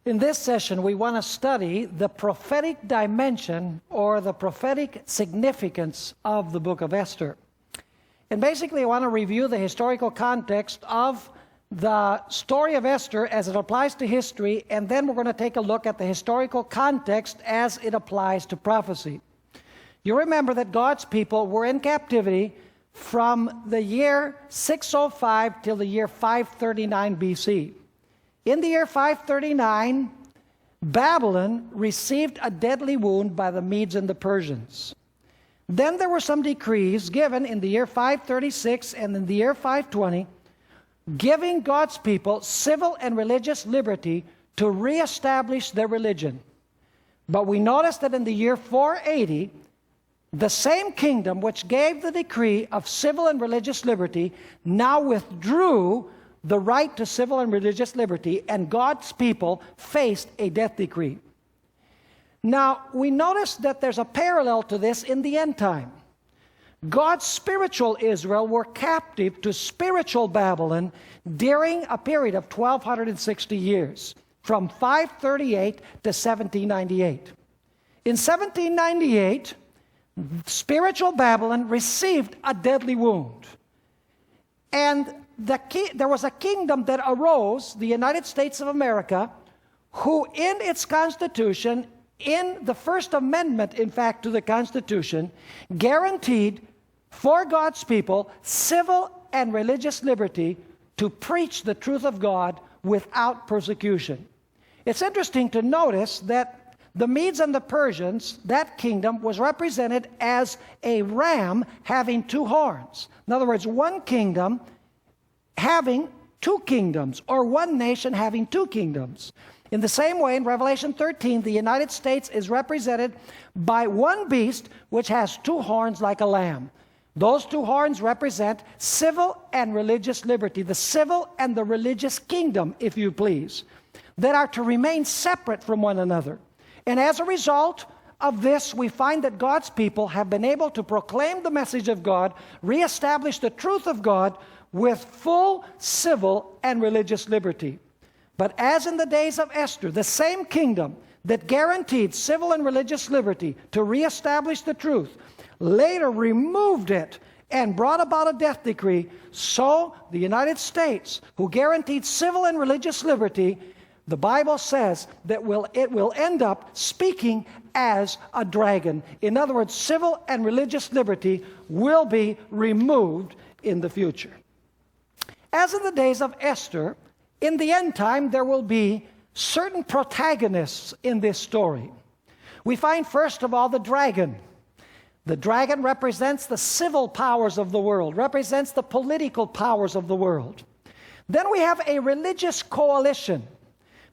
In this session, we want to study the prophetic dimension or the prophetic significance of the book of Esther. And basically, I want to review the historical context of the story of Esther as it applies to history, and then we're going to take a look at the historical context as it applies to prophecy. You remember that God's people were in captivity from the year 605 till the year 539 BC. In the year 539, Babylon received a deadly wound by the Medes and the Persians. Then there were some decrees given in the year 536 and in the year 520, giving God's people civil and religious liberty to reestablish their religion. But we notice that in the year 480, the same kingdom which gave the decree of civil and religious liberty now withdrew the right to civil and religious liberty, and God's people faced a death decree. Now, we notice that there's a parallel to this in the end time. God's spiritual Israel were captive to spiritual Babylon during a period of 1,260 years, from 538 to 1798. In 1798, spiritual Babylon received a deadly wound. And there was a kingdom that arose, the United States of America, who in its constitution, in the First Amendment, in fact, to the Constitution, guaranteed for God's people civil and religious liberty to preach the truth of God without persecution. It's interesting to notice that the Medes and the Persians, that kingdom was represented as a ram having two horns. In other words, one kingdom having two kingdoms, or one nation having two kingdoms. In the same way, in Revelation 13, the United States is represented by one beast which has two horns like a lamb. Those two horns represent civil and religious liberty, the civil and the religious kingdom, if you please, that are to remain separate from one another. And as a result of this, we find that God's people have been able to proclaim the message of God, reestablish the truth of God with full civil and religious liberty. But as in the days of Esther, the same kingdom that guaranteed civil and religious liberty to reestablish the truth later removed it and brought about a death decree, so the United States, who guaranteed civil and religious liberty, the Bible says that it will end up speaking as a dragon. In other words, civil and religious liberty will be removed in the future. As in the days of Esther, in the end time there will be certain protagonists in this story. We find first of all the dragon. The dragon represents the civil powers of the world, represents the political powers of the world. Then we have a religious coalition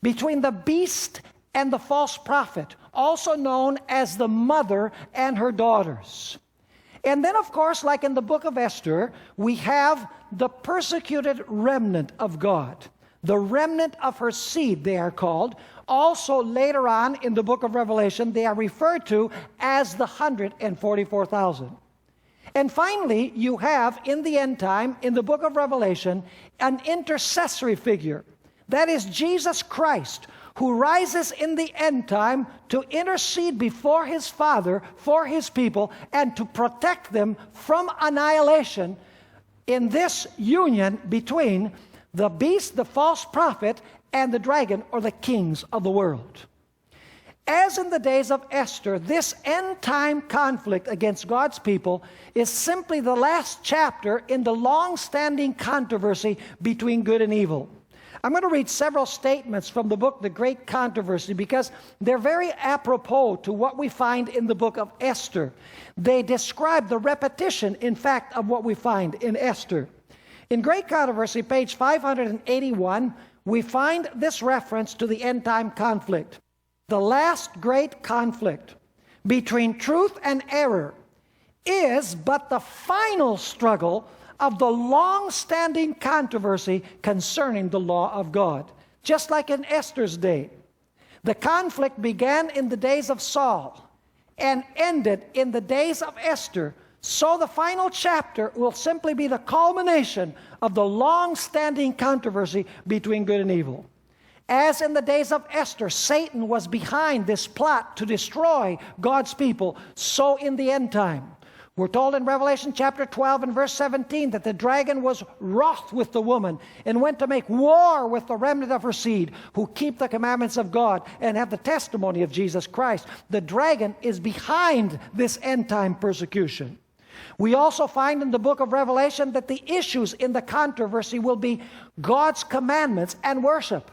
between the beast and the false prophet, also known as the mother and her daughters. And then, of course, like in the book of Esther, we have the persecuted remnant of God. The remnant of her seed, they are called. Also, later on in the book of Revelation, they are referred to as the 144,000. And finally, you have, in the end time, in the book of Revelation, an intercessory figure. That is Jesus Christ, who rises in the end time to intercede before his Father for his people and to protect them from annihilation in this union between the beast, the false prophet, and the dragon, or the kings of the world. As in the days of Esther, this end-time conflict against God's people is simply the last chapter in the long-standing controversy between good and evil. I'm going to read several statements from the book, The Great Controversy, because they're very apropos to what we find in the book of Esther. They describe the repetition, in fact, of what we find in Esther. In Great Controversy, page 581, we find this reference to the end-time conflict. The last great conflict between truth and error is but the final struggle of the long-standing controversy concerning the law of God. Just like in Esther's day. The conflict began in the days of Saul and ended in the days of Esther. So the final chapter will simply be the culmination of the long-standing controversy between good and evil. As in the days of Esther, Satan was behind this plot to destroy God's people, so in the end time. We're told in Revelation chapter 12 and verse 17 that the dragon was wroth with the woman and went to make war with the remnant of her seed who keep the commandments of God and have the testimony of Jesus Christ. The dragon is behind this end time persecution. We also find in the book of Revelation that the issues in the controversy will be God's commandments and worship.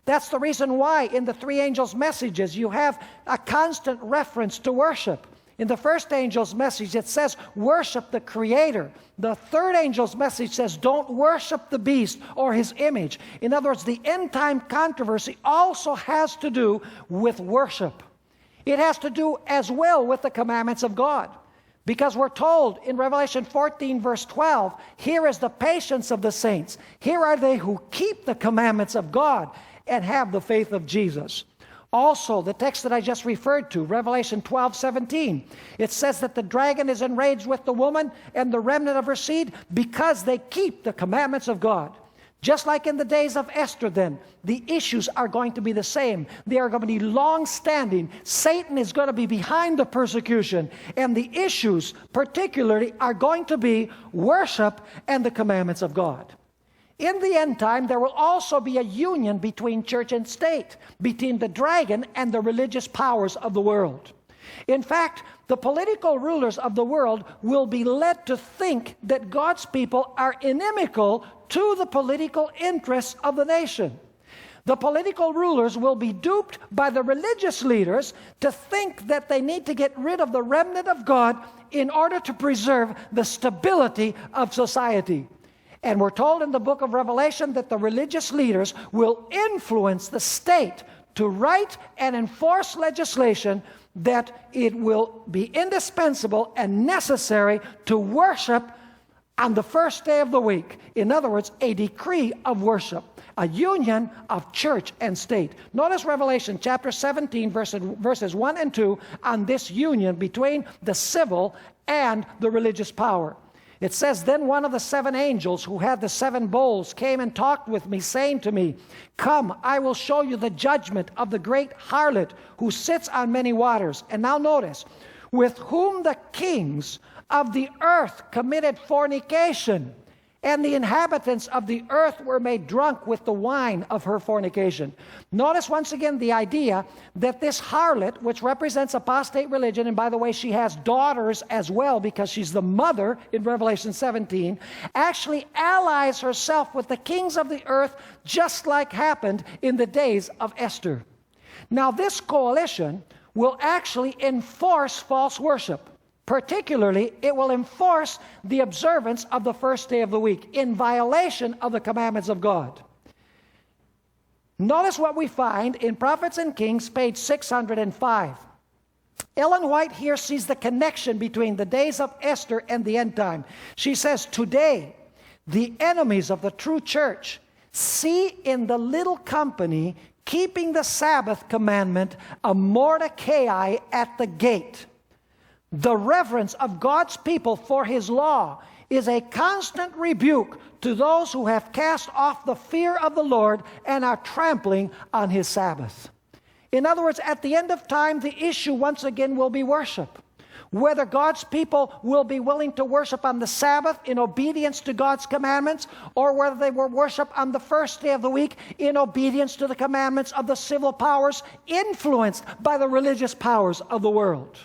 That's the reason why in the three angels' messages you have a constant reference to worship. In the first angel's message, it says, worship the Creator. The third angel's message says, don't worship the beast or his image. In other words, the end-time controversy also has to do with worship. It has to do as well with the commandments of God. Because we're told in Revelation 14, verse 12, here is the patience of the saints. Here are they who keep the commandments of God and have the faith of Jesus. Also, the text that I just referred to, Revelation 12:17, it says that the dragon is enraged with the woman and the remnant of her seed because they keep the commandments of God. Just like in the days of Esther then, the issues are going to be the same. They are going to be long-standing. Satan is going to be behind the persecution, and the issues particularly are going to be worship and the commandments of God. In the end time, there will also be a union between church and state, between the dragon and the religious powers of the world. In fact, the political rulers of the world will be led to think that God's people are inimical to the political interests of the nation. The political rulers will be duped by the religious leaders to think that they need to get rid of the remnant of God in order to preserve the stability of society. And we're told in the book of Revelation that the religious leaders will influence the state to write and enforce legislation that it will be indispensable and necessary to worship on the first day of the week. In other words, a decree of worship, a union of church and state. Notice Revelation chapter 17, verses 1 and 2 on this union between the civil and the religious power. It says, then one of the seven angels who had the seven bowls came and talked with me, saying to me, come, I will show you the judgment of the great harlot who sits on many waters. And now notice, with whom the kings of the earth committed fornication, and the inhabitants of the earth were made drunk with the wine of her fornication. Notice once again the idea that this harlot, which represents apostate religion, and by the way, she has daughters as well because she's the mother in Revelation 17, actually allies herself with the kings of the earth, just like happened in the days of Esther. Now, this coalition will actually enforce false worship. Particularly, it will enforce the observance of the first day of the week in violation of the commandments of God. Notice what we find in Prophets and Kings, page 605. Ellen White here sees the connection between the days of Esther and the end time. She says, today, the enemies of the true church see in the little company keeping the Sabbath commandment a Mordecai at the gate. The reverence of God's people for His law is a constant rebuke to those who have cast off the fear of the Lord and are trampling on His Sabbath. In other words, at the end of time, the issue once again will be worship. Whether God's people will be willing to worship on the Sabbath in obedience to God's commandments, or whether they will worship on the first day of the week in obedience to the commandments of the civil powers influenced by the religious powers of the world.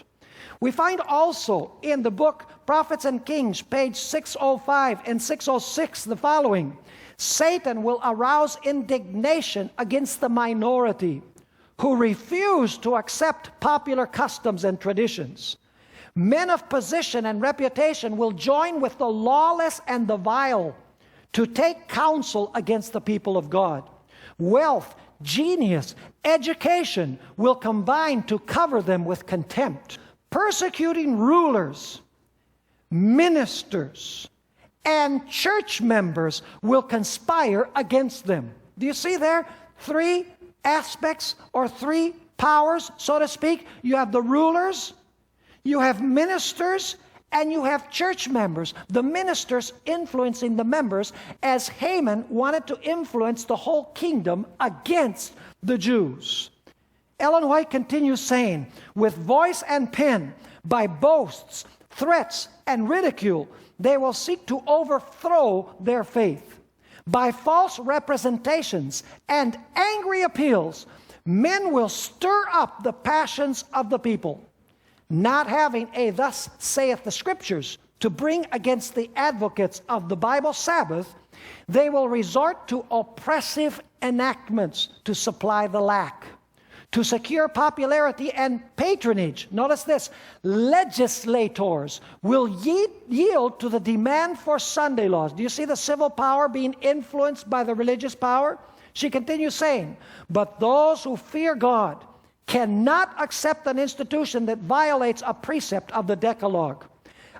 We find also in the book Prophets and Kings, page 605 and 606, the following. Satan will arouse indignation against the minority who refuse to accept popular customs and traditions. Men of position and reputation will join with the lawless and the vile to take counsel against the people of God. Wealth, genius, education will combine to cover them with contempt. Persecuting rulers, ministers, and church members will conspire against them. Do you see there? Three aspects or three powers, so to speak. You have the rulers, you have ministers, And you have church members, the ministers influencing the members, as Haman wanted to influence the whole kingdom against the Jews. Ellen White continues saying, with voice and pen, by boasts, threats, and ridicule, they will seek to overthrow their faith. By false representations and angry appeals, men will stir up the passions of the people. Not having a thus saith the Scriptures to bring against the advocates of the Bible Sabbath, they will resort to oppressive enactments to supply the lack. To secure popularity and patronage, notice this, legislators will yield to the demand for Sunday laws. Do you see the civil power being influenced by the religious power? She continues saying, but those who fear God cannot accept an institution that violates a precept of the Decalogue.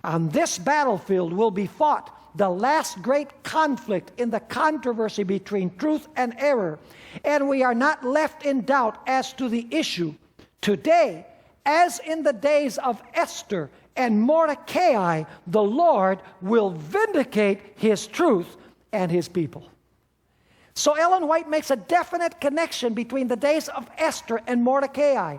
On this battlefield will be fought the last great conflict in the controversy between truth and error, and we are not left in doubt as to the issue. Today, as in the days of Esther and Mordecai, the Lord will vindicate His truth and His people. So Ellen White makes a definite connection between the days of Esther and Mordecai.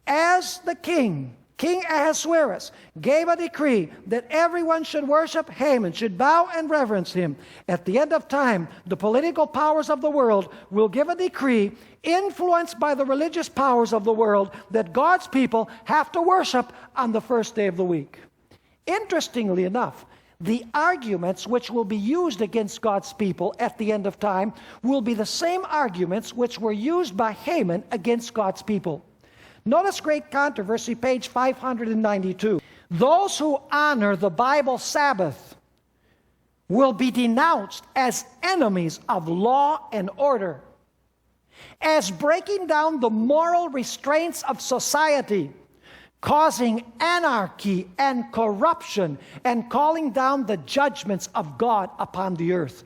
As the King Ahasuerus gave a decree that everyone should worship Haman, should bow and reverence him, at the end of time, the political powers of the world will give a decree influenced by the religious powers of the world that God's people have to worship on the first day of the week. Interestingly enough, the arguments which will be used against God's people at the end of time will be the same arguments which were used by Haman against God's people. Notice Great Controversy, page 592. Those who honor the Bible Sabbath will be denounced as enemies of law and order, as breaking down the moral restraints of society, causing anarchy and corruption, and calling down the judgments of God upon the earth.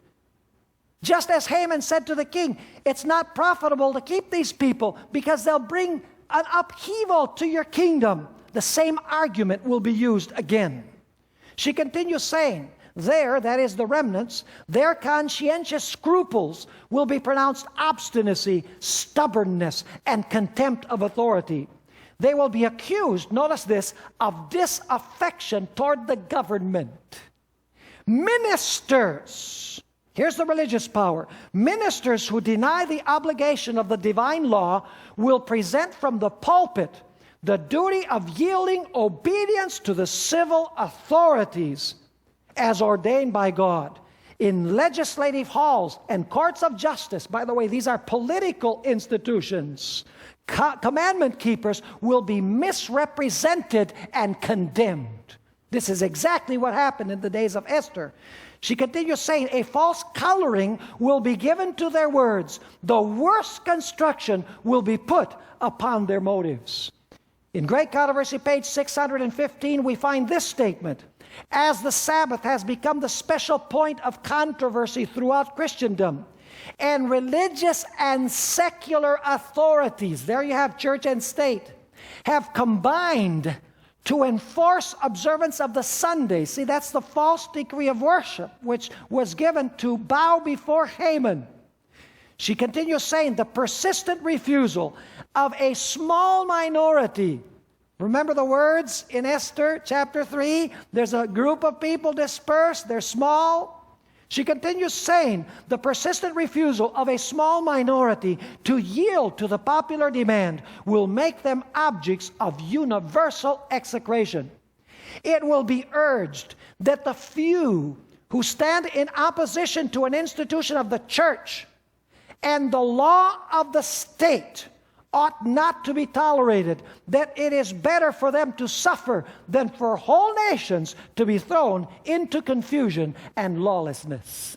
Just as Haman said to the king, it's not profitable to keep these people because they'll bring an upheaval to your kingdom. The same argument will be used again. She continues saying, there, that is the remnants, their conscientious scruples will be pronounced obstinacy, stubbornness, and contempt of authority. They will be accused, notice this, of disaffection toward the government. Ministers, here's the religious power. Ministers who deny the obligation of the divine law will present from the pulpit the duty of yielding obedience to the civil authorities as ordained by God. In legislative halls and courts of justice, by the way, these are political institutions, commandment keepers will be misrepresented and condemned. This is exactly what happened in the days of Esther. She continues saying, a false coloring will be given to their words. The worst construction will be put upon their motives. In Great Controversy, page 615, we find this statement. As the Sabbath has become the special point of controversy throughout Christendom, and religious and secular authorities, there you have church and state, have combined to enforce observance of the Sunday. See, that's the false decree of worship which was given to bow before Haman. She continues saying the persistent refusal of a small minority. Remember the words in Esther chapter 3? There's a group of people dispersed, they're small. She continues saying the persistent refusal of a small minority to yield to the popular demand will make them objects of universal execration. It will be urged that the few who stand in opposition to an institution of the church and the law of the state ought not to be tolerated, that it is better for them to suffer than for whole nations to be thrown into confusion and lawlessness.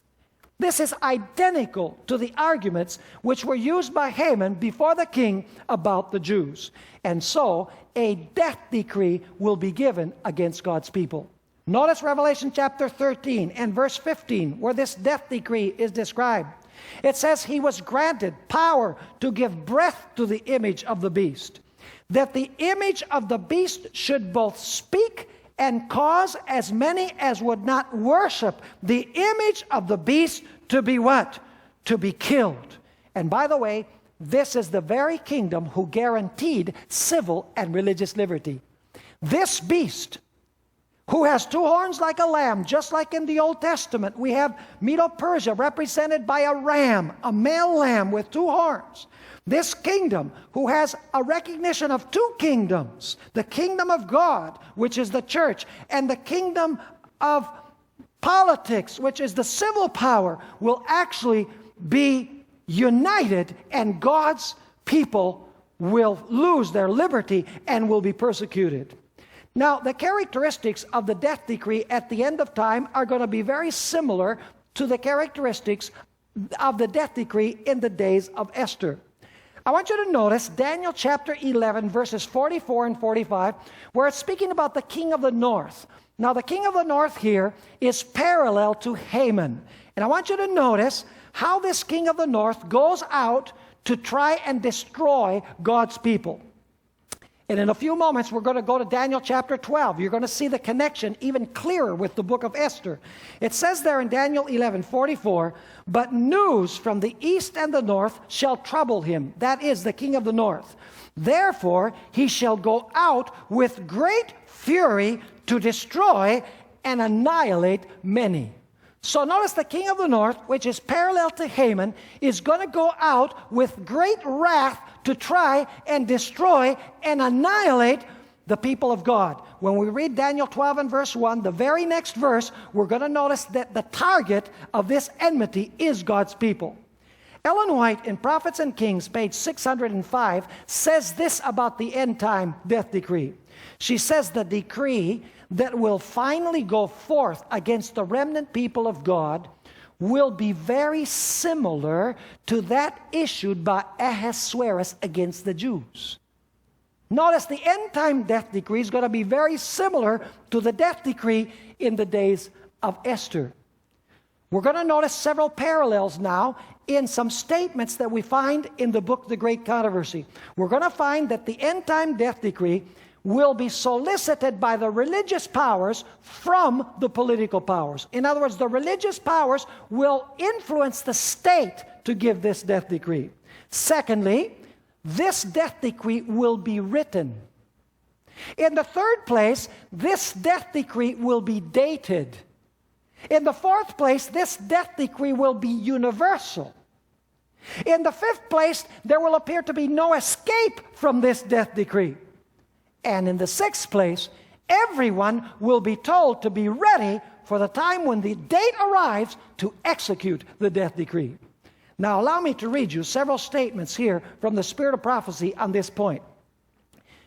This is identical to the arguments which were used by Haman before the king about the Jews. And so, a death decree will be given against God's people. Notice Revelation chapter 13 and verse 15, where this death decree is described. It says he was granted power to give breath to the image of the beast, that the image of the beast should both speak and cause as many as would not worship the image of the beast to be what? To be killed. And by the way, this is the very kingdom who guaranteed civil and religious liberty. This beast, who has two horns like a lamb, just like in the Old Testament, we have Medo-Persia represented by a ram, a male lamb with two horns. This kingdom, who has a recognition of two kingdoms, the kingdom of God, which is the church, and the kingdom of politics, which is the civil power, will actually be united, and God's people will lose their liberty and will be persecuted. Now, the characteristics of the death decree at the end of time are going to be very similar to the characteristics of the death decree in the days of Esther. I want you to notice Daniel chapter 11, verses 44 and 45, where it's speaking about the king of the north. Now, the king of the north here is parallel to Haman. And I want you to notice how this king of the north goes out to try and destroy God's people. And in a few moments, we're going to go to Daniel chapter 12. You're going to see the connection even clearer with the book of Esther. It says there in Daniel 11:44, "But news from the east and the north shall trouble him," that is, the king of the north. "Therefore he shall go out with great fury to destroy and annihilate many." So notice the king of the north, which is parallel to Haman, is going to go out with great wrath to try and destroy and annihilate the people of God. When we read Daniel 12 and verse 1, the very next verse, we're going to notice that the target of this enmity is God's people. Ellen White in Prophets and Kings, page 605, says this about the end time death decree. She says the decree that will finally go forth against the remnant people of God will be very similar to that issued by Ahasuerus against the Jews. Notice the end time death decree is going to be very similar to the death decree in the days of Esther. We're going to notice several parallels now in some statements that we find in the book The Great Controversy. We're going to find that the end time death decree will be solicited by the religious powers from the political powers. In other words, the religious powers will influence the state to give this death decree. Secondly, this death decree will be written. In the third place, this death decree will be dated. In the fourth place, this death decree will be universal. In the fifth place, there will appear to be no escape from this death decree. And in the sixth place, everyone will be told to be ready for the time when the date arrives to execute the death decree. Now, allow me to read you several statements here from the Spirit of Prophecy on this point.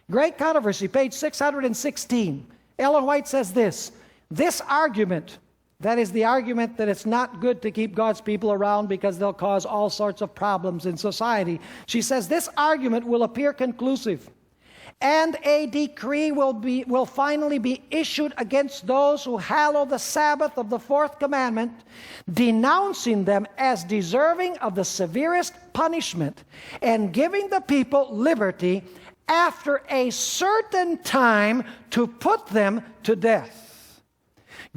Great Controversy, page 616. Ellen White says this argument, that is the argument that it's not good to keep God's people around because they'll cause all sorts of problems in society. She says this argument will appear conclusive, and a decree will finally be issued against those who hallow the Sabbath of the fourth commandment, denouncing them as deserving of the severest punishment, and giving the people liberty after a certain time to put them to death.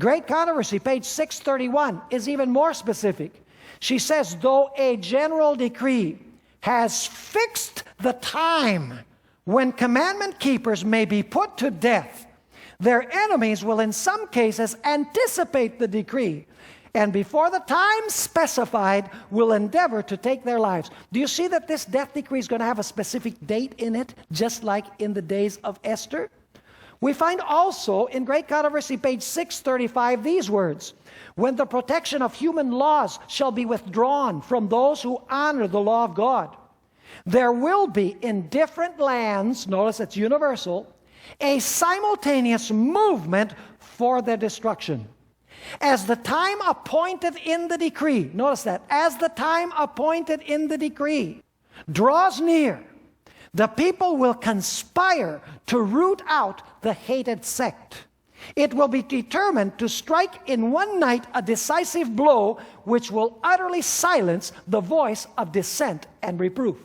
Great Controversy, page 631, is even more specific. She says, though a general decree has fixed the time when commandment keepers may be put to death, their enemies will in some cases anticipate the decree, and before the time specified will endeavor to take their lives. Do you see that this death decree is going to have a specific date in it, just like in the days of Esther? We find also in Great Controversy, page 635, these words, when the protection of human laws shall be withdrawn from those who honor the law of God, there will be in different lands, notice it's universal, a simultaneous movement for their destruction. As the time appointed in the decree, notice that, as the time appointed in the decree draws near, the people will conspire to root out the hated sect. It will be determined to strike in one night a decisive blow which will utterly silence the voice of dissent and reproof.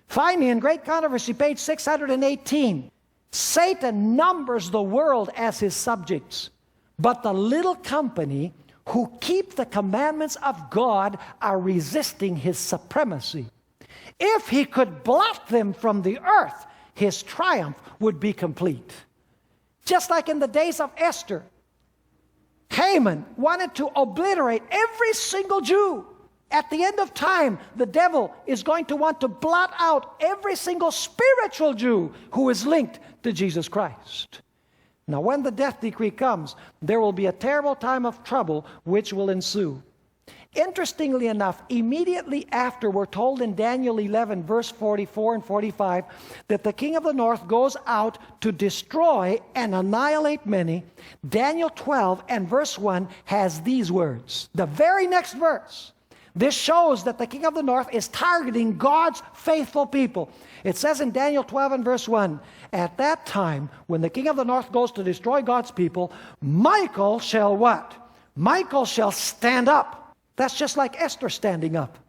Finally, in Great Controversy, page 618, Satan numbers the world as his subjects, but the little company who keep the commandments of God are resisting his supremacy. If he could blot them from the earth, his triumph would be complete. Just like in the days of Esther, Haman wanted to obliterate every single Jew. At the end of time, the devil is going to want to blot out every single spiritual Jew who is linked to Jesus Christ. Now, when the death decree comes, there will be a terrible time of trouble which will ensue. Interestingly enough, immediately after, we're told in Daniel 11, verse 44 and 45, that the king of the north goes out to destroy and annihilate many. Daniel 12 and verse 1 has these words. The very next verse. This shows that the king of the north is targeting God's faithful people. It says in Daniel 12 and verse 1, at that time, when the king of the north goes to destroy God's people, Michael shall what? Michael shall stand up. That's just like Esther standing up.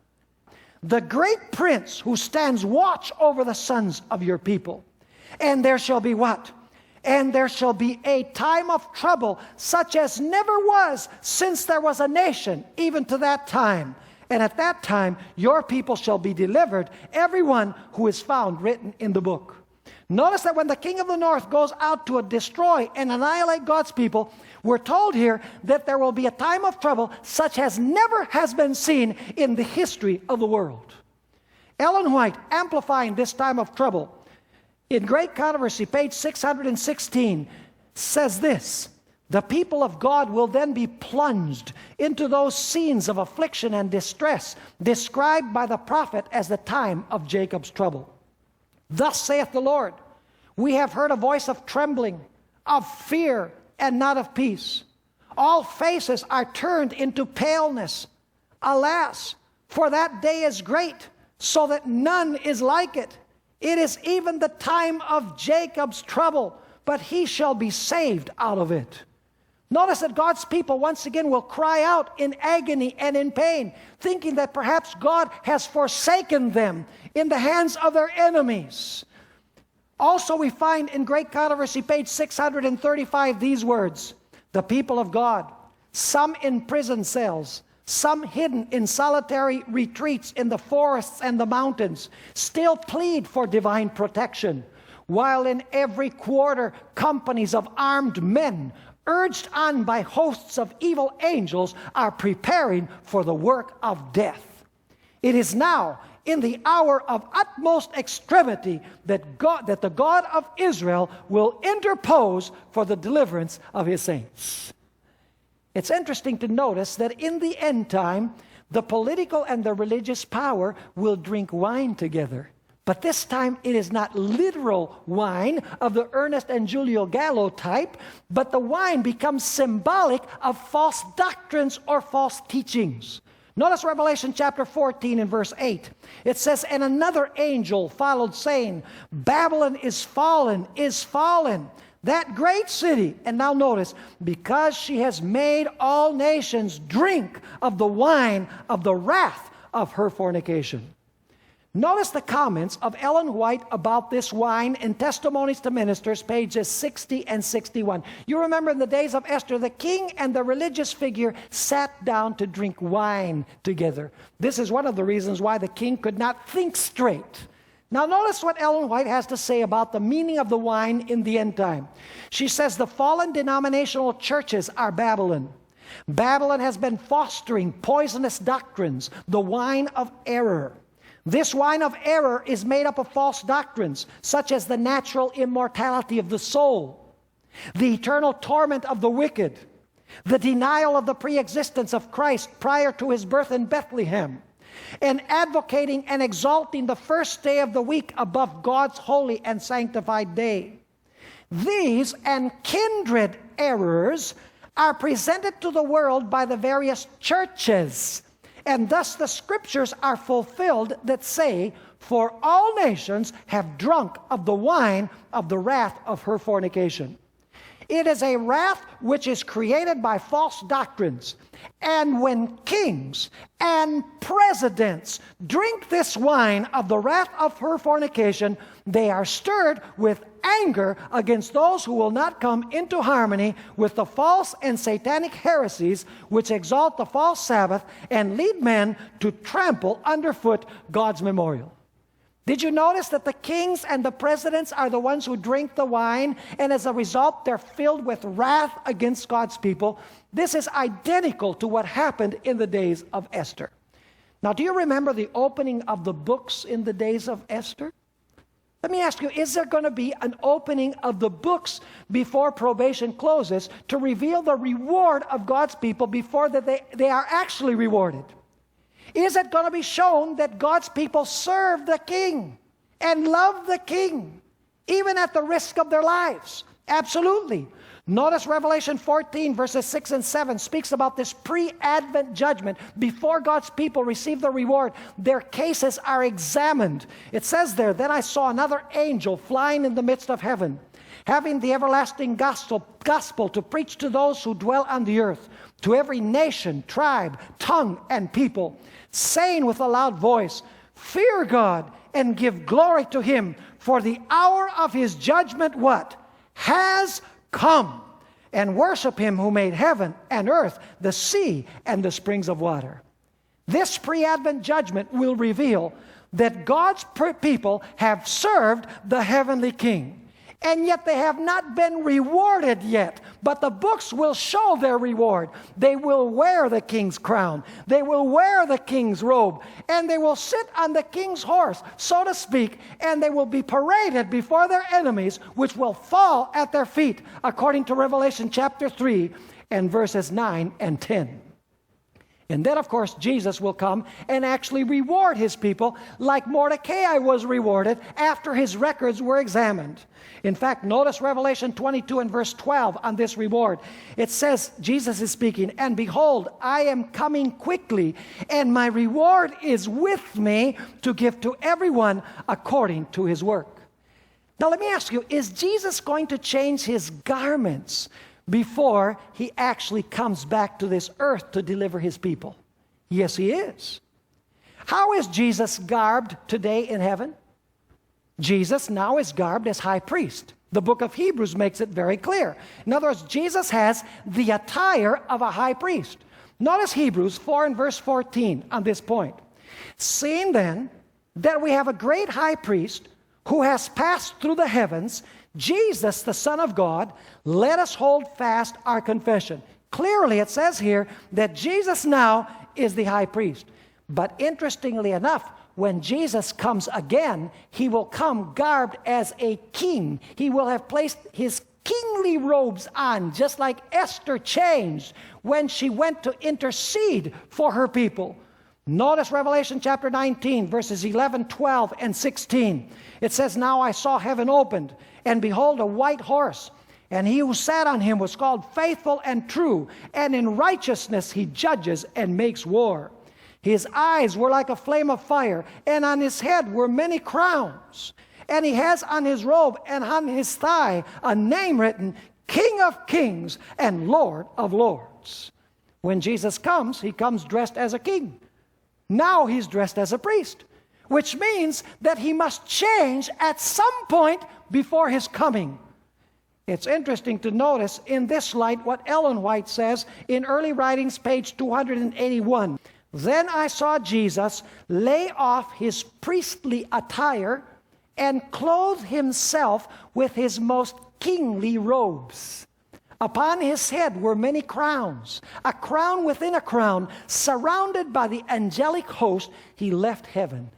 The great prince who stands watch over the sons of your people. And there shall be what? And there shall be a time of trouble such as never was since there was a nation, even to that time. And at that time, your people shall be delivered, everyone who is found written in the book. Notice that when the king of the north goes out to destroy and annihilate God's people, we're told here that there will be a time of trouble such as never has been seen in the history of the world. Ellen White, amplifying this time of trouble, in Great Controversy, page 616, says this: the people of God will then be plunged into those scenes of affliction and distress described by the prophet as the time of Jacob's trouble. Thus saith the Lord, we have heard a voice of trembling, of fear, and not of peace. All faces are turned into paleness. Alas, for that day is great, so that none is like it. It is even the time of Jacob's trouble, but he shall be saved out of it. Notice that God's people once again will cry out in agony and in pain, thinking that perhaps God has forsaken them in the hands of their enemies. Also, we find in Great Controversy, page 635, these words: the people of God, some in prison cells, some hidden in solitary retreats in the forests and the mountains, still plead for divine protection, while in every quarter companies of armed men, urged on by hosts of evil angels, are preparing for the work of death. It is now, in the hour of utmost extremity, that the God of Israel will interpose for the deliverance of his saints. It's interesting to notice that in the end time, the political and the religious power will drink wine together. But this time it is not literal wine of the Ernest and Julio Gallo type, but the wine becomes symbolic of false doctrines or false teachings. Notice Revelation chapter 14 and verse 8. It says, and another angel followed, saying, Babylon is fallen, that great city. And now notice, because she has made all nations drink of the wine of the wrath of her fornication. Notice the comments of Ellen White about this wine in Testimonies to Ministers, pages 60 and 61. You remember in the days of Esther, the king and the religious figure sat down to drink wine together. This is one of the reasons why the king could not think straight. Now notice what Ellen White has to say about the meaning of the wine in the end time. She says the fallen denominational churches are Babylon. Babylon has been fostering poisonous doctrines, the wine of error. This wine of error is made up of false doctrines, such as the natural immortality of the soul, the eternal torment of the wicked, the denial of the pre-existence of Christ prior to his birth in Bethlehem, and advocating and exalting the first day of the week above God's holy and sanctified day. These and kindred errors are presented to the world by the various churches. And thus the scriptures are fulfilled that say, for all nations have drunk of the wine of the wrath of her fornication. It is a wrath which is created by false doctrines. And when kings and presidents drink this wine of the wrath of her fornication, they are stirred with anger against those who will not come into harmony with the false and satanic heresies which exalt the false Sabbath and lead men to trample underfoot God's memorial. Did you notice that the kings and the presidents are the ones who drink the wine, and as a result, they're filled with wrath against God's people? This is identical to what happened in the days of Esther. Now, do you remember the opening of the books in the days of Esther? Let me ask you, is there going to be an opening of the books before probation closes to reveal the reward of God's people before that they are actually rewarded? Is it going to be shown that God's people serve the king and love the king, even at the risk of their lives? Absolutely. Notice Revelation 14, verses 6 and 7 speaks about this pre-Advent judgment. Before God's people receive the reward, their cases are examined. It says there, "Then I saw another angel flying in the midst of heaven, having the everlasting gospel to preach to those who dwell on the earth, to every nation, tribe, tongue, and people, saying with a loud voice, 'Fear God and give glory to Him, for the hour of His judgment,' what? Has come, and worship Him who made heaven and earth, the sea, and the springs of water." This pre-Advent judgment will reveal that God's people have served the heavenly King. And yet they have not been rewarded yet. But the books will show their reward. They will wear the king's crown. They will wear the king's robe. And they will sit on the king's horse, so to speak, and they will be paraded before their enemies, which will fall at their feet, according to Revelation chapter 3 and verses 9 and 10. And then, of course, Jesus will come and actually reward His people like Mordecai was rewarded after his records were examined. In fact, notice Revelation 22 and verse 12 on this reward. It says, Jesus is speaking, "And behold, I am coming quickly, and my reward is with me to give to everyone according to his work." Now let me ask you, is Jesus going to change His garments before He actually comes back to this earth to deliver His people? Yes, He is. How is Jesus garbed today in heaven? Jesus now is garbed as high priest. The book of Hebrews makes it very clear. In other words, Jesus has the attire of a high priest. Notice Hebrews 4 and verse 14 on this point. "Seeing then that we have a great high priest who has passed through the heavens, Jesus, the Son of God, let us hold fast our confession." Clearly, it says here that Jesus now is the high priest. But interestingly enough, when Jesus comes again, He will come garbed as a king. He will have placed His kingly robes on, just like Esther changed when she went to intercede for her people. Notice Revelation chapter 19, verses 11, 12, and 16. It says, "Now I saw heaven opened, and behold, a white horse. And He who sat on him was called Faithful and True, and in righteousness He judges and makes war. His eyes were like a flame of fire, and on His head were many crowns. And He has on His robe and on His thigh a name written, King of Kings and Lord of Lords." When Jesus comes, He comes dressed as a king. Now He's dressed as a priest, which means that He must change at some point before His coming. It's interesting to notice in this light what Ellen White says in Early Writings, page 281. "Then I saw Jesus lay off His priestly attire and clothe Himself with His most kingly robes. Upon His head were many crowns, a crown within a crown, surrounded by the angelic host. He left heaven."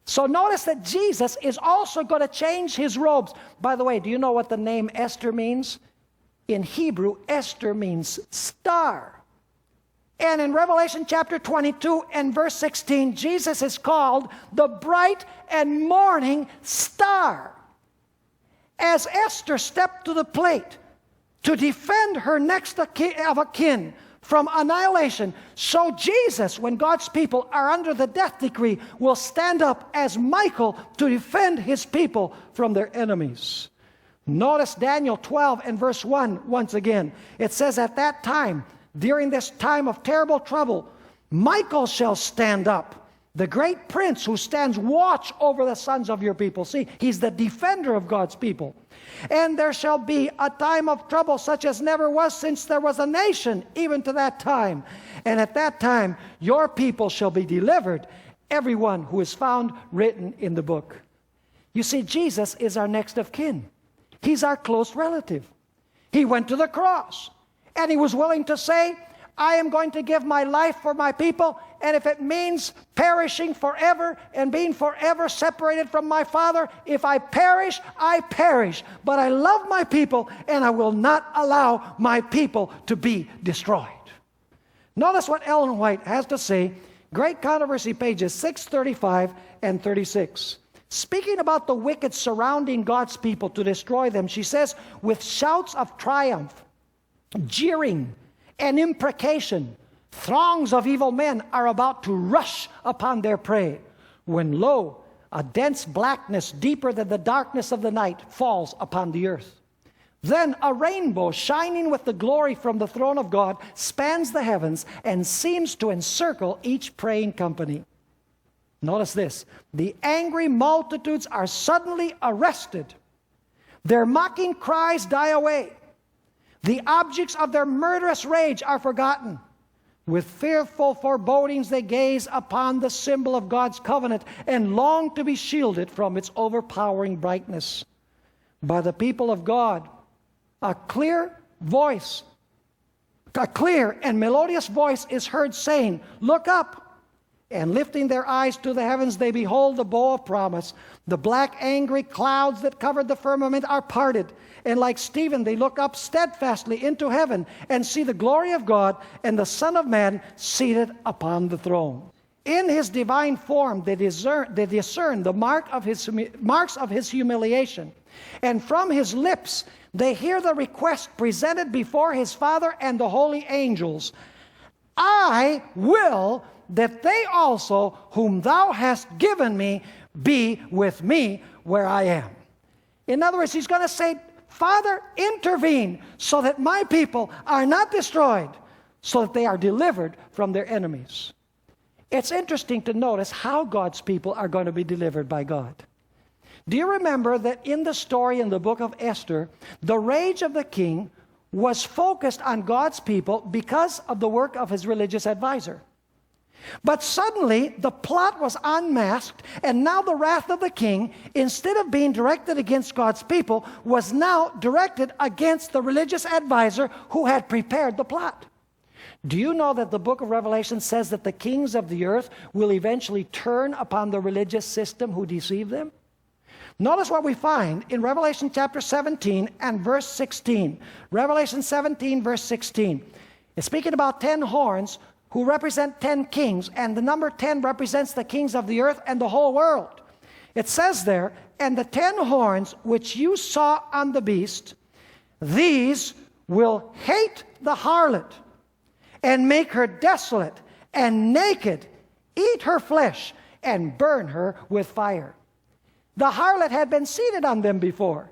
So notice that Jesus is also going to change His robes. By the way, do you know what the name Esther means? In Hebrew, Esther means star. And in Revelation chapter 22 and verse 16, Jesus is called the bright and morning star. As Esther stepped to the plate to defend her next of kin from annihilation, so Jesus, when God's people are under the death decree, will stand up as Michael to defend His people from their enemies. Notice Daniel 12 and verse 1 once again. It says, "At that time, during this time of terrible trouble, Michael shall stand up, the great prince who stands watch over the sons of your people. See, he's the defender of God's people. And there shall be a time of trouble such as never was since there was a nation, even to that time. And at that time, your people shall be delivered, everyone who is found written in the book. You see, Jesus is our next of kin. He's our close relative. He went to the cross, and he was willing to say, I am going to give my life for my people, and if it means perishing forever and being forever separated from my Father, if I perish, I perish. But I love my people, and I will not allow my people to be destroyed. Notice what Ellen White has to say, Great Controversy, pages 635 and 36. Speaking about the wicked surrounding God's people to destroy them, she says, with shouts of triumph, jeering, and imprecation, throngs of evil men are about to rush upon their prey, when lo, a dense blackness deeper than the darkness of the night falls upon the earth. Then a rainbow shining with the glory from the throne of God spans the heavens and seems to encircle each praying company. Notice this, the angry multitudes are suddenly arrested. Their mocking cries die away. The objects of their murderous rage are forgotten. With fearful forebodings they gaze upon the symbol of God's covenant and long to be shielded from its overpowering brightness. By the people of God, a clear and melodious voice is heard saying, look up. And lifting their eyes to the heavens, they behold the bow of promise. The black, angry clouds that covered the firmament are parted. And like Stephen, they look up steadfastly into heaven and see the glory of God and the Son of Man seated upon the throne. In his divine form, they discern the marks of his humiliation. And from his lips, they hear the request presented before his Father and the holy angels. I will that they also, whom thou hast given me, be with me where I am. In other words, he's going to say, Father, intervene so that my people are not destroyed, so that they are delivered from their enemies. It's interesting to notice how God's people are going to be delivered by God. Do you remember that in the story in the book of Esther, the rage of the king was focused on God's people because of the work of his religious advisor? But suddenly, the plot was unmasked, and now the wrath of the king, instead of being directed against God's people, was now directed against the religious advisor who had prepared the plot. Do you know that the book of Revelation says that the kings of the earth will eventually turn upon the religious system who deceived them? Notice what we find in Revelation chapter 17 and verse 16. Revelation 17, verse 16. It's speaking about 10 horns who represent 10 kings, and the number 10 represents the kings of the earth and the whole world. It says there, and the 10 horns which you saw on the beast, these will hate the harlot, and make her desolate and naked, eat her flesh, and burn her with fire. The harlot had been seated on them before.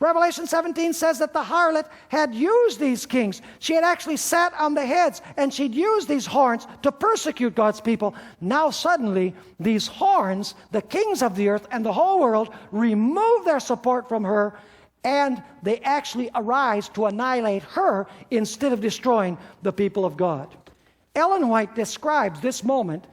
Revelation 17 says that the harlot had used these kings. She had actually sat on the heads, and she'd used these horns to persecute God's people. Now suddenly, these horns, the kings of the earth and the whole world, remove their support from her, and they actually arise to annihilate her instead of destroying the people of God. Ellen White describes this moment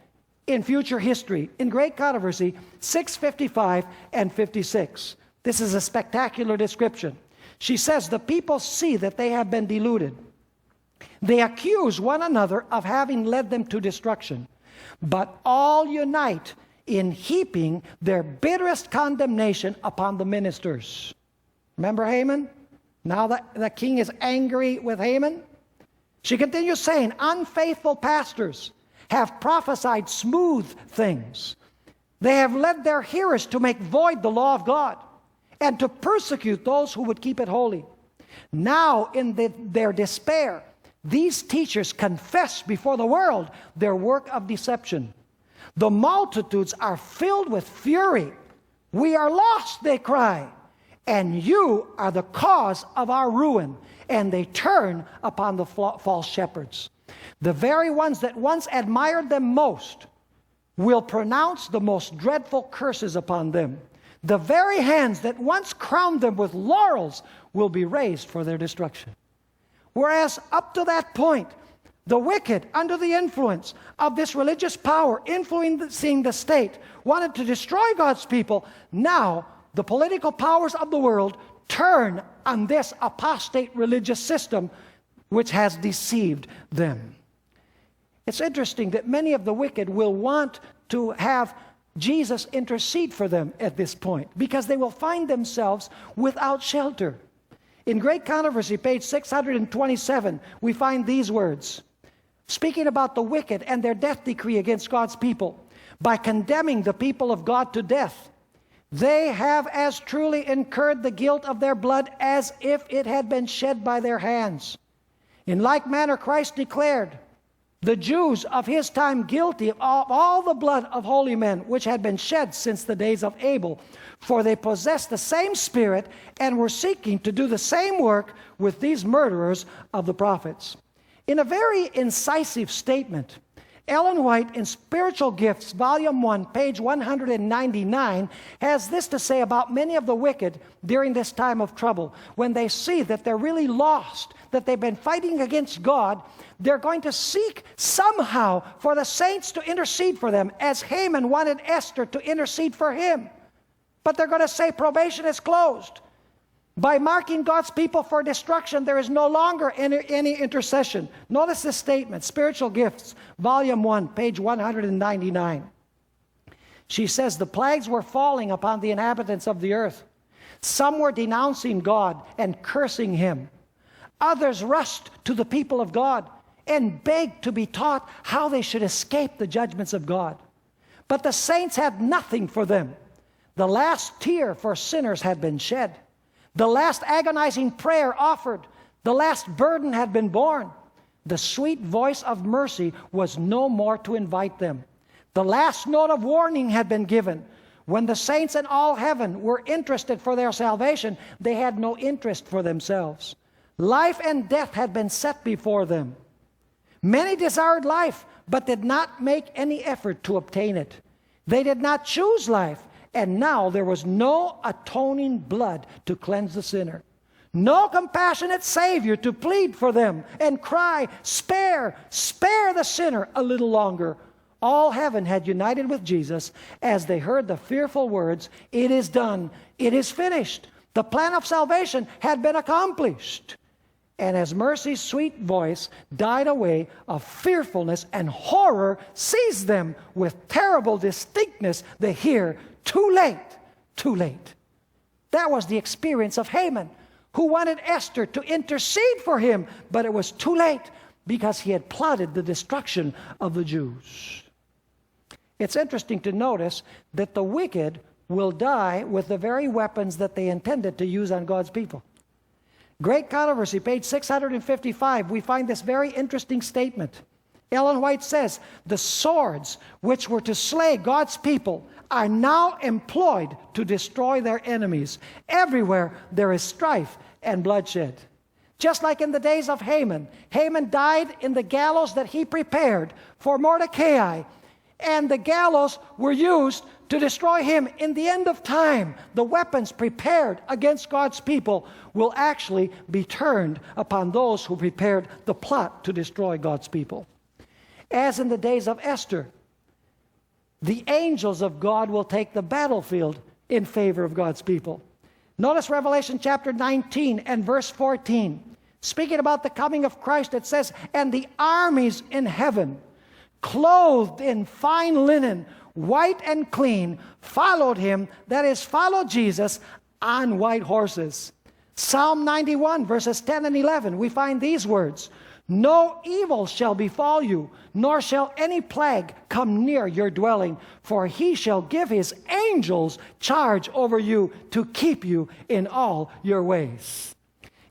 in future history, in Great Controversy, 655 and 56. This is a spectacular description. She says, the people see that they have been deluded. They accuse one another of having led them to destruction, but all unite in heaping their bitterest condemnation upon the ministers. Remember Haman? Now the king is angry with Haman. She continues saying, unfaithful pastors have prophesied smooth things. They have led their hearers to make void the law of God and to persecute those who would keep it holy. Now, in their despair, these teachers confess before the world their work of deception. The multitudes are filled with fury. We are lost, they cry, and you are the cause of our ruin. And they turn upon the false shepherds. The very ones that once admired them most, will pronounce the most dreadful curses upon them. The very hands that once crowned them with laurels will be raised for their destruction. Whereas up to that point, the wicked, under the influence of this religious power influencing the state, wanted to destroy God's people. Now, the political powers of the world turn on this apostate religious system which has deceived them. It's interesting that many of the wicked will want to have Jesus intercede for them at this point, because they will find themselves without shelter. In Great Controversy, page 627, we find these words, speaking about the wicked and their death decree against God's people. By condemning the people of God to death, they have as truly incurred the guilt of their blood as if it had been shed by their hands. In like manner, Christ declared the Jews of his time guilty of all the blood of holy men which had been shed since the days of Abel, for they possessed the same spirit and were seeking to do the same work with these murderers of the prophets. In a very incisive statement, Ellen White in Spiritual Gifts, Volume 1, page 199, has this to say about many of the wicked during this time of trouble. When they see that they're really lost, that they've been fighting against God, they're going to seek somehow for the saints to intercede for them, as Haman wanted Esther to intercede for him. But they're going to say probation is closed. By marking God's people for destruction, there is no longer any intercession. Notice this statement, Spiritual Gifts, Volume 1, page 199. She says, the plagues were falling upon the inhabitants of the earth. Some were denouncing God and cursing him. Others rushed to the people of God and begged to be taught how they should escape the judgments of God. But the saints had nothing for them. The last tear for sinners had been shed. The last agonizing prayer offered. The last burden had been borne. The sweet voice of mercy was no more to invite them. The last note of warning had been given. When the saints in all heaven were interested for their salvation, they had no interest for themselves. Life and death had been set before them. Many desired life, but did not make any effort to obtain it. They did not choose life, and now there was no atoning blood to cleanse the sinner. No compassionate Savior to plead for them and cry, spare, spare the sinner a little longer. All heaven had united with Jesus as they heard the fearful words, it is done, it is finished. The plan of salvation had been accomplished. And as mercy's sweet voice died away, a fearfulness and horror seized them with terrible distinctness. They hear, too late, too late. That was the experience of Haman, who wanted Esther to intercede for him, but it was too late because he had plotted the destruction of the Jews. It's interesting to notice that the wicked will die with the very weapons that they intended to use on God's people. Great Controversy, page 655, we find this very interesting statement. Ellen White says, the swords which were to slay God's people are now employed to destroy their enemies. Everywhere there is strife and bloodshed. Just like in the days of Haman. Haman died in the gallows that he prepared for Mordecai. And the gallows were used to destroy him. In the end of time, the weapons prepared against God's people will actually be turned upon those who prepared the plot to destroy God's people. As in the days of Esther, the angels of God will take the battlefield in favor of God's people. Notice Revelation chapter 19 and verse 14. Speaking about the coming of Christ, it says, and the armies in heaven, clothed in fine linen, white and clean, followed him, that is, followed Jesus, on white horses. Psalm 91, verses 10 and 11, we find these words, no evil shall befall you, nor shall any plague come near your dwelling, for he shall give his angels charge over you to keep you in all your ways.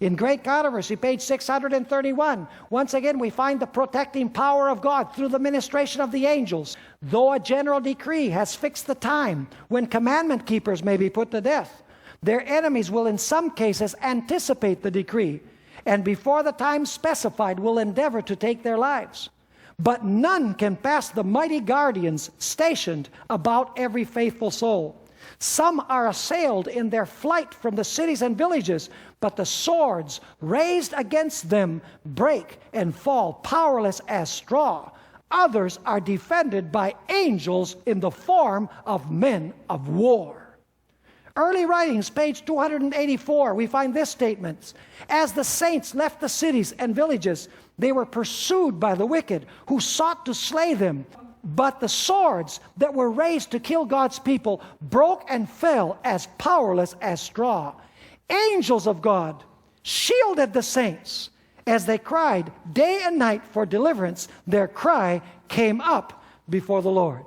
In Great Controversy, page 631, once again we find the protecting power of God through the ministration of the angels. Though a general decree has fixed the time when commandment keepers may be put to death, their enemies will in some cases anticipate the decree, and before the time specified will endeavor to take their lives. but none can pass the mighty guardians stationed about every faithful soul. Some are assailed in their flight from the cities and villages, but the swords raised against them break and fall powerless as straw. Others are defended by angels in the form of men of war. Early writings, page 284, we find this statement. As the saints left the cities and villages, they were pursued by the wicked who sought to slay them. But the swords that were raised to kill God's people broke and fell as powerless as straw. Angels of God shielded the saints. As they cried day and night for deliverance, their cry came up before the Lord.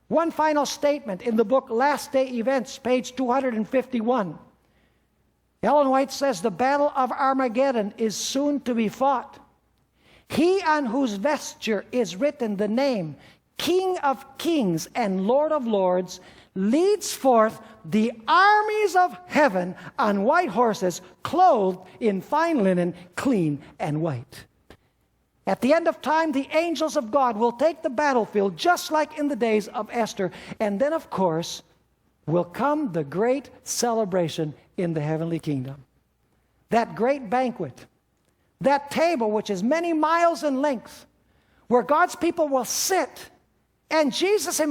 One final statement in the book Last Day Events, page 251. Ellen White says, the battle of Armageddon is soon to be fought. He on whose vesture is written the name, King of Kings and Lord of Lords, leads forth the armies of heaven on white horses, clothed in fine linen, clean and white. At the end of time, the angels of God will take the battlefield, just like in the days of Esther. And then, of course, will come the great celebration in the heavenly kingdom. That great banquet, that table which is many miles in length, where God's people will sit, and Jesus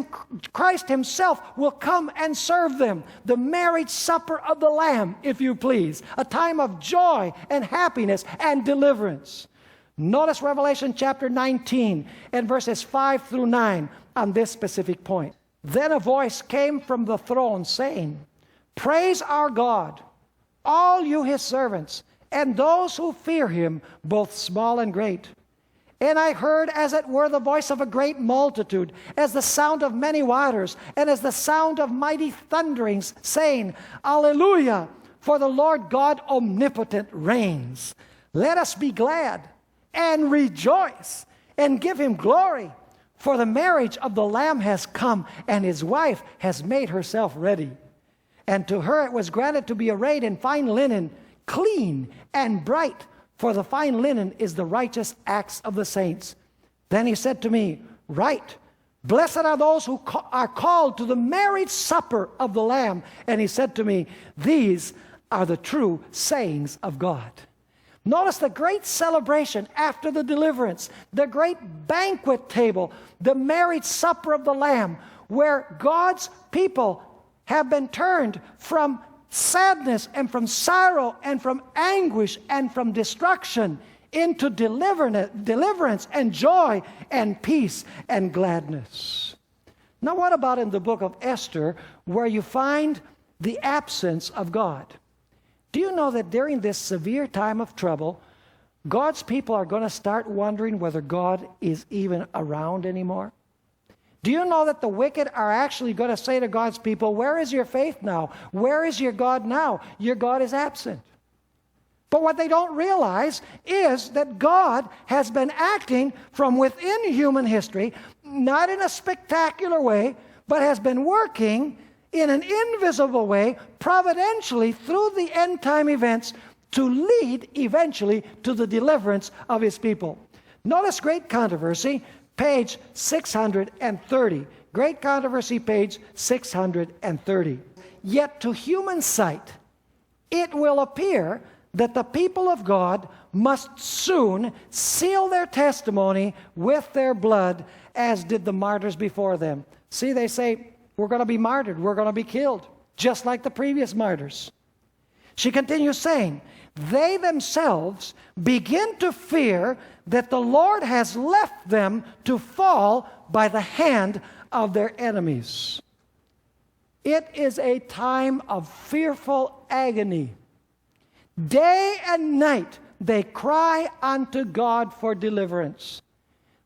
Christ himself will come and serve them. The marriage supper of the Lamb, if you please. A time of joy and happiness and deliverance. Notice Revelation chapter 19 and verses 5 through 9 on this specific point. Then a voice came from the throne saying, praise our God, all you his servants, and those who fear him, both small and great. And I heard as it were the voice of a great multitude, as the sound of many waters, and as the sound of mighty thunderings, saying, Alleluia, for the Lord God omnipotent reigns. Let us be glad and rejoice and give him glory, for the marriage of the Lamb has come, and his wife has made herself ready. And to her it was granted to be arrayed in fine linen, clean and bright, for the fine linen is the righteous acts of the saints. Then he said to me, write, blessed are those who are called to the marriage supper of the Lamb. And he said to me, these are the true sayings of God. Notice the great celebration after the deliverance, the great banquet table, the marriage supper of the Lamb, where God's people have been turned from sadness and from sorrow and from anguish and from destruction into deliverance and joy and peace and gladness. Now, what about in the book of Esther, where you find the absence of God? Do you know that during this severe time of trouble, God's people are going to start wondering whether God is even around anymore? Do you know that the wicked are actually going to say to God's people, where is your faith now? Where is your God now? Your God is absent. But what they don't realize is that God has been acting from within human history, not in a spectacular way, but has been working in an invisible way, providentially through the end time events to lead eventually to the deliverance of his people. Notice Great Controversy, page 630. Great Controversy, page 630. Yet to human sight, it will appear that the people of God must soon seal their testimony with their blood, as did the martyrs before them. See, they say, we're going to be martyred, we're going to be killed, just like the previous martyrs. She continues saying, they themselves begin to fear that the Lord has left them to fall by the hand of their enemies. It is a time of fearful agony. Day and night they cry unto God for deliverance.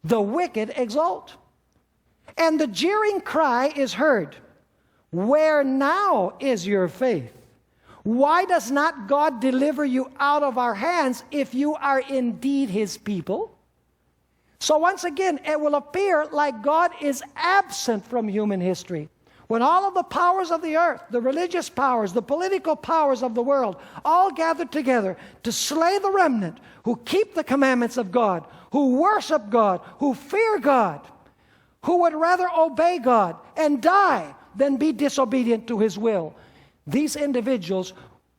The wicked exult. And the jeering cry is heard, where now is your faith? Why does not God deliver you out of our hands if you are indeed his people? So once again, it will appear like God is absent from human history. when all of the powers of the earth, the religious powers, the political powers of the world, all gathered together to slay the remnant who keep the commandments of God, who worship God, who fear God, who would rather obey God and die than be disobedient to His will, these individuals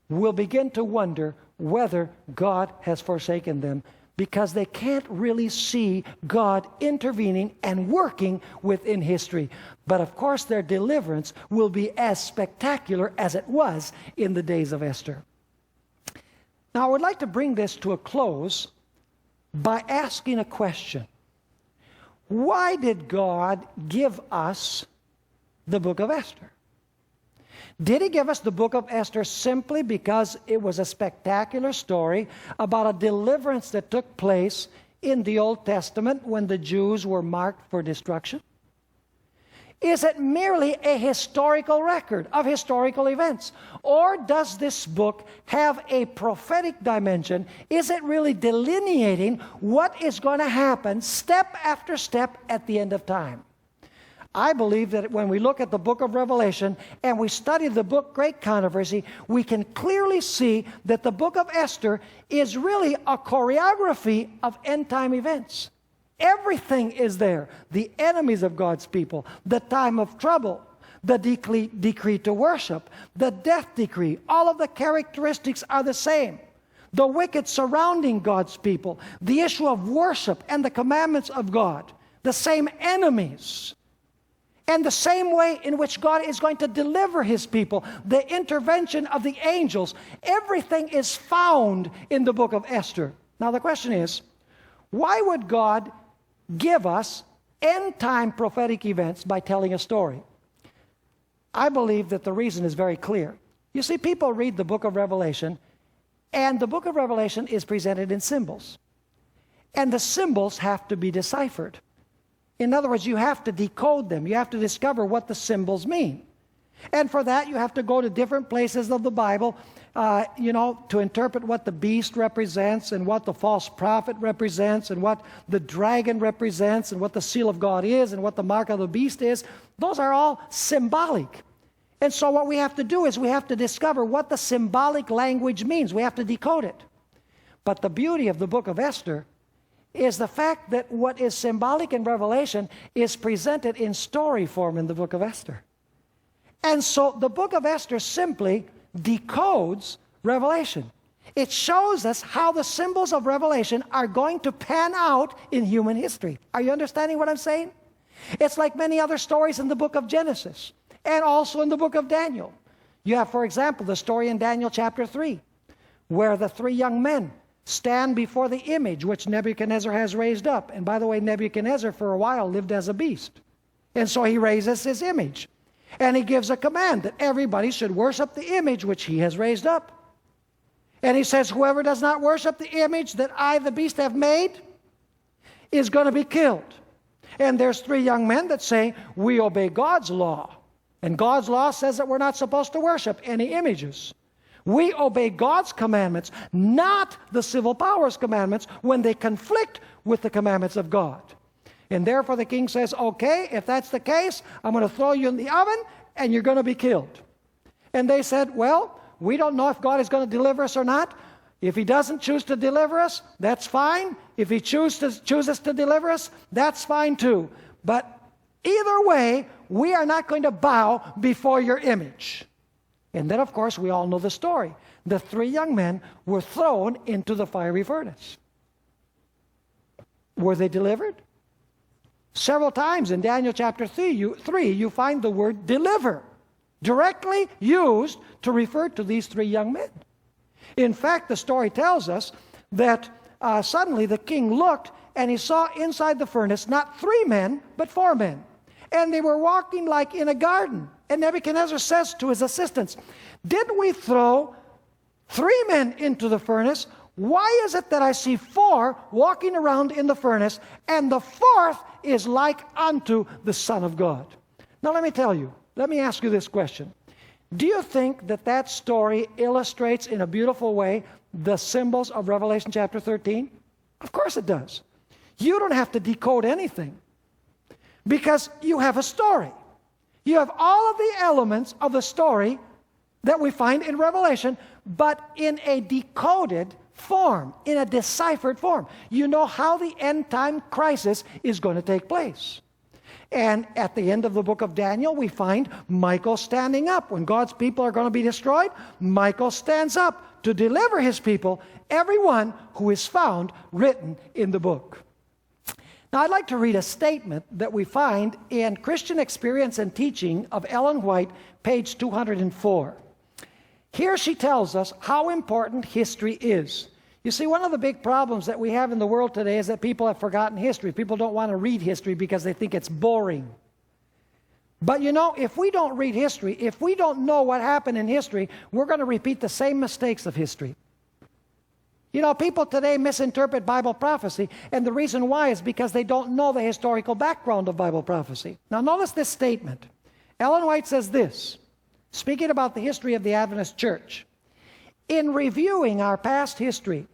will begin to wonder whether God has forsaken them, because they can't really see God intervening and working within history. But of course, their deliverance will be as spectacular as it was in the days of Esther. Now, I would like to bring this to a close by asking a question. Why did God give us the book of Esther? Did He give us the book of Esther simply because it was a spectacular story about a deliverance that took place in the Old Testament when the Jews were marked for destruction? Is it merely a historical record of historical events? Or does this book have a prophetic dimension? Is it really delineating what is going to happen step after step at the end of time? I believe that when we look at the book of Revelation and we study the book Great Controversy, we can clearly see that the book of Esther is really a choreography of end-time events. Everything is there. The enemies of God's people, the time of trouble, the decree to worship, the death decree, all of the characteristics are the same. The wicked surrounding God's people, the issue of worship and the commandments of God, the same enemies. And the same way in which God is going to deliver His people, the intervention of the angels, everything is found in the book of Esther. Now the question is, why would God give us end-time prophetic events by telling a story? I believe that the reason is very clear. You see, people read the book of Revelation, and the book of Revelation is presented in symbols. And the symbols have to be deciphered. In other words, you have to decode them. You have to discover what the symbols mean. And for that, you have to go to different places of the Bible, to interpret what the beast represents and what the false prophet represents and what the dragon represents and what the seal of God is and what the mark of the beast is. Those are all symbolic. And so what we have to do is we have to discover what the symbolic language means. We have to decode it. But the beauty of the book of Esther is the fact that what is symbolic in Revelation is presented in story form in the book of Esther. And so the book of Esther simply decodes Revelation. It shows us how the symbols of Revelation are going to pan out in human history. Are you understanding what I'm saying? It's like many other stories in the book of Genesis and also in the book of Daniel. You have, for example, the story in Daniel chapter 3, where the three young men stand before the image which Nebuchadnezzar has raised up. And by the way, Nebuchadnezzar for a while lived as a beast. And so he raises his image. And he gives a command that everybody should worship the image which he has raised up. And he says, whoever does not worship the image that I, the beast, have made is going to be killed. And there's three young men that say, we obey God's law. And God's law says that we're not supposed to worship any images. We obey God's commandments, not the civil powers commandments when they conflict with the commandments of God. And therefore the king says, okay, if that's the case, I'm going to throw you in the oven and you're going to be killed. And they said, well, we don't know if God is going to deliver us or not. If He doesn't choose to deliver us, that's fine. If He chooses to deliver us, that's fine too. But either way, we are not going to bow before your image. And then, of course, we all know the story. The three young men were thrown into the fiery furnace. Were they delivered? Several times in Daniel chapter 3, you find the word deliver, directly used to refer to these three young men. In fact, the story tells us that suddenly the king looked and he saw inside the furnace not three men, but four men. And they were walking like in a garden. And Nebuchadnezzar says to his assistants, did we throw three men into the furnace? Why is it that I see four walking around in the furnace, and the fourth is like unto the Son of God? Now let me ask you this question. Do you think that that story illustrates in a beautiful way the symbols of Revelation chapter 13? Of course it does. You don't have to decode anything because you have a story. You have all of the elements of the story that we find in Revelation, but in a decoded form, in a deciphered form. You know how the end time crisis is going to take place. And at the end of the book of Daniel, we find Michael standing up. When God's people are going to be destroyed, Michael stands up to deliver his people, everyone who is found written in the book. Now, I'd like to read a statement that we find in Christian Experience and Teaching of Ellen White, page 204. Here she tells us how important history is. You see, one of the big problems that we have in the world today is that people have forgotten history. People don't want to read history because they think it's boring. But you know, if we don't read history, if we don't know what happened in history, we're going to repeat the same mistakes of history. You know, people today misinterpret Bible prophecy, and the reason why is because they don't know the historical background of Bible prophecy. Now, notice this statement. Ellen White says this, speaking about the history of the Adventist Church. In reviewing our past history,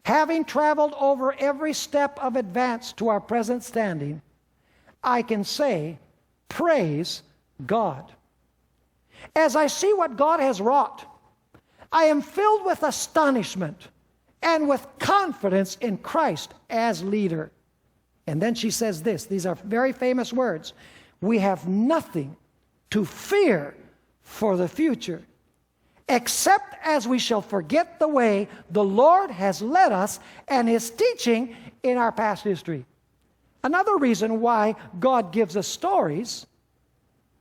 having traveled over every step of advance to our present standing, I can say, praise God. As I see what God has wrought, I am filled with astonishment and with confidence in Christ as leader. And then she says this, these are very famous words, we have nothing to fear for the future, except as we shall forget the way the Lord has led us and His teaching in our past history. Another reason why God gives us stories,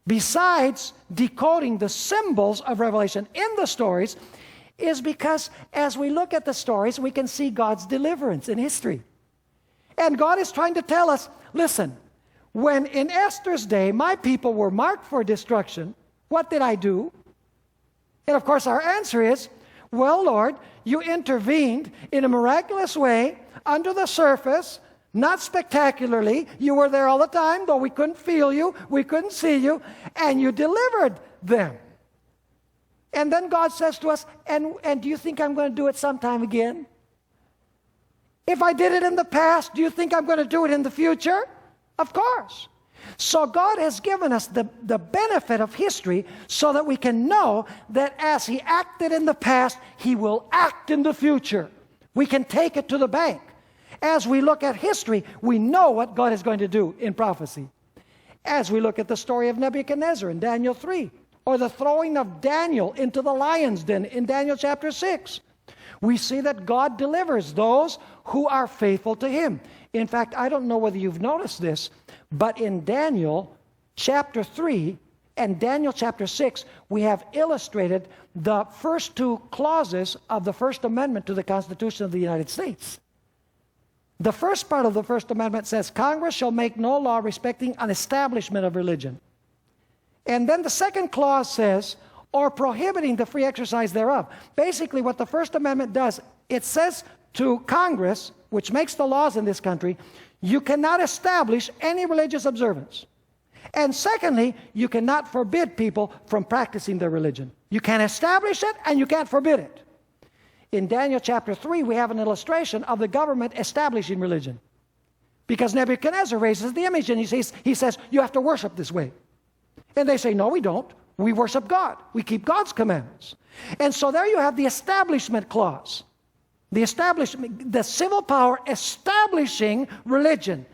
besides decoding the symbols of Revelation in the stories, is because as we look at the stories, we can see God's deliverance in history. And God is trying to tell us, listen, when in Esther's day my people were marked for destruction, what did I do? And of course our answer is, well, Lord, you intervened in a miraculous way under the surface, not spectacularly. You were there all the time, though we couldn't feel you, we couldn't see you, and you delivered them. And then God says to us, and do you think I'm going to do it sometime again? If I did it in the past, do you think I'm going to do it in the future? Of course. So God has given us the benefit of history so that we can know that as He acted in the past, He will act in the future. We can take it to the bank. As we look at history, we know what God is going to do in prophecy. As we look at the story of Nebuchadnezzar in Daniel 3, or the throwing of Daniel into the lion's den in Daniel chapter 6, we see that God delivers those who are faithful to Him. In fact, I don't know whether you've noticed this, but in Daniel chapter 3 and Daniel chapter 6, we have illustrated the first two clauses of the First Amendment to the Constitution of the United States. The first part of the First Amendment says, Congress shall make no law respecting an establishment of religion. And then the second clause says, or prohibiting the free exercise thereof. Basically, what the First Amendment does, it says to Congress, which makes the laws in this country, you cannot establish any religious observance. And secondly, you cannot forbid people from practicing their religion. You can't establish it and you can't forbid it. In Daniel chapter 3, we have an illustration of the government establishing religion. Because Nebuchadnezzar raises the image and he says, you have to worship this way. And they say, no, we don't. We worship God. We keep God's commandments. And so there you have the establishment clause. The civil power establishing religion,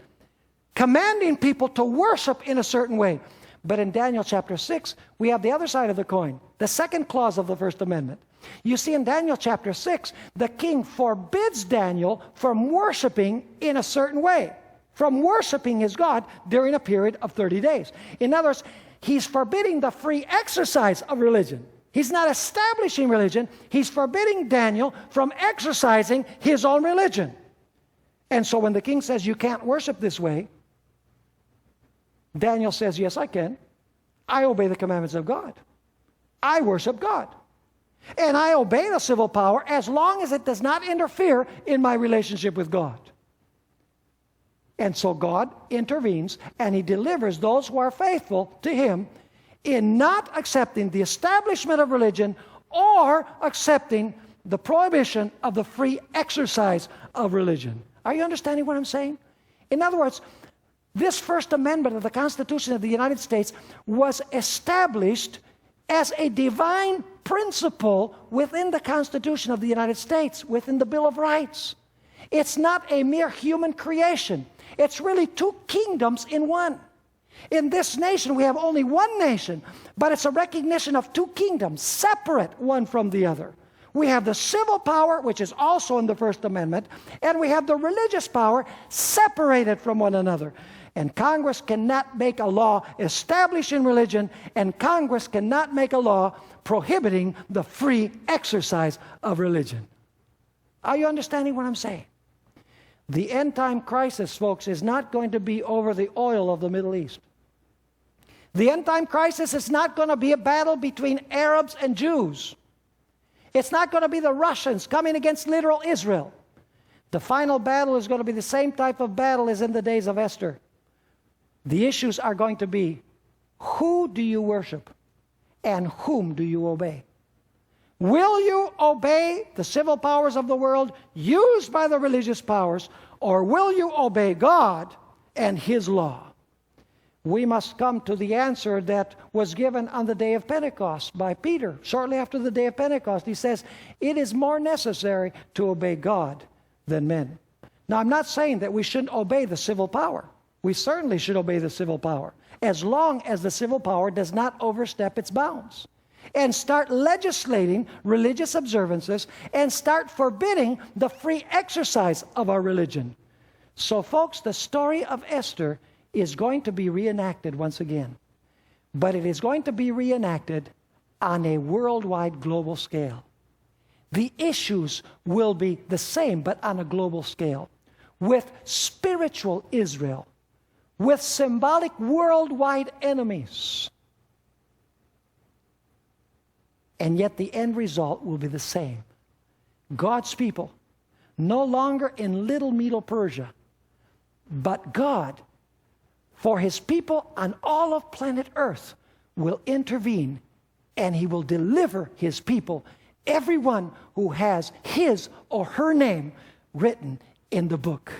commanding people to worship in a certain way. But in Daniel chapter 6, we have the other side of the coin, the second clause of the First Amendment. You see, in Daniel chapter 6, the king forbids Daniel from worshiping in a certain way, from worshiping his God during a period of 30 days. In other words, he's forbidding the free exercise of religion. He's not establishing religion. He's forbidding Daniel from exercising his own religion. And so when the king says, you can't worship this way, Daniel says, yes, I can. I obey the commandments of God. I worship God. And I obey the civil power as long as it does not interfere in my relationship with God. And so God intervenes and He delivers those who are faithful to Him in not accepting the establishment of religion or accepting the prohibition of the free exercise of religion. Are you understanding what I'm saying? In other words, This First Amendment of the Constitution of the United States was established as a divine principle within the Constitution of the United States, within the Bill of Rights. It's not a mere human creation. It's really two kingdoms in one. In this nation, we have only one nation, but it's a recognition of two kingdoms, separate one from the other. We have the civil power, which is also in the First Amendment, and we have the religious power separated from one another. And Congress cannot make a law establishing religion, and Congress cannot make a law prohibiting the free exercise of religion. Are you understanding what I'm saying? The end-time crisis, folks, is not going to be over the oil of the Middle East. The end-time crisis is not going to be a battle between Arabs and Jews. It's not going to be the Russians coming against literal Israel. The final battle is going to be the same type of battle as in the days of Esther. The issues are going to be, who do you worship and whom do you obey? Will you obey the civil powers of the world used by the religious powers, or will you obey God and His law? We must come to the answer that was given on the day of Pentecost by Peter. Shortly after the day of Pentecost, he says, it is more necessary to obey God than men. Now, I'm not saying that we shouldn't obey the civil power. We certainly should obey the civil power, as long as the civil power does not overstep its bounds and start legislating religious observances and start forbidding the free exercise of our religion. So, folks, the story of Esther is going to be reenacted once again. But it is going to be reenacted on a worldwide global scale. The issues will be the same, but on a global scale. With spiritual Israel, with symbolic worldwide enemies. And yet the end result will be the same. God's people, no longer in little Medo-Persia, but God, for His people on all of planet Earth, will intervene, and He will deliver His people, everyone who has his or her name written in the book.